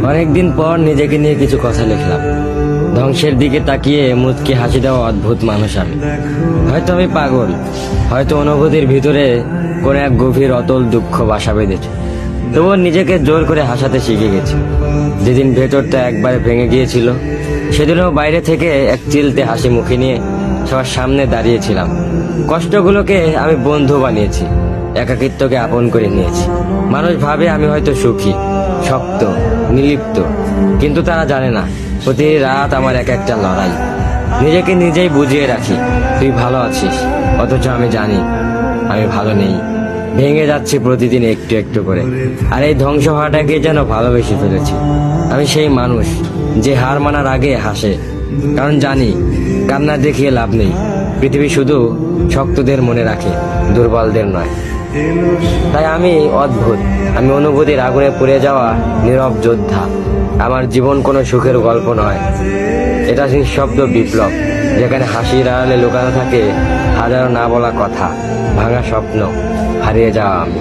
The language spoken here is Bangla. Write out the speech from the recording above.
অনেকদিন পর নিজেকে নিয়ে কিছু কথা লিখলাম। ধ্বংসের দিকে তাকিয়ে মুচকি হাসি দেওয়া অদ্ভুত মানুষ আমি। হয়তো আমি পাগল, হয়তো অনুভূতির ভিতরে কোনো এক গভীর অতল দুঃখ বাসা বেঁধেছে। তবুও নিজেকে জোর করে হাসাতে শিখে গেছি। যেদিন ভেতরটা একবারে ভেঙে গিয়েছিল, সেদিনও বাইরে থেকে এক চিলতে হাসি মুখে নিয়ে সবার সামনে দাঁড়িয়েছিলাম। কষ্টগুলোকে আমি বন্ধু বানিয়েছি, একাকিত্বকে আপন করে নিয়েছি। মানুষ ভাবে আমি হয়তো সুখী, শক্ত, নির্লিপ্ত, কিন্তু তারা জানে না প্রতি রাত আমার এক একটা লড়াই। নিজেকে নিজেই বুঝিয়ে রাখি তুই ভালো আছিস, অথচ আমি জানি আমি ভালো নেই। ভেঙে যাচ্ছে প্রতিদিন একটু একটু করে, আর এই ধ্বংস হওয়াটাকে যেন ভালোবেসে ফেলেছি। আমি সেই মানুষ যে হার মানার আগে হাসে, কারণ জানি কান্না দেখিয়ে লাভ নেই। পৃথিবী শুধু শক্তদের মনে রাখে, দুর্বলদের নয়। তাই আমি অদ্ভুত, আমি অনুভূতির আগুনে পুড়ে যাওয়া নীরব যোদ্ধা। আমার জীবন কোনো সুখের গল্প নয়, এটা নিঃশব্দ বিপ্লব, যেখানে হাসির আড়ালে লুকানো থাকে হাজারো না বলা কথা, ভাঙা স্বপ্ন, হারিয়ে যাওয়া আমি।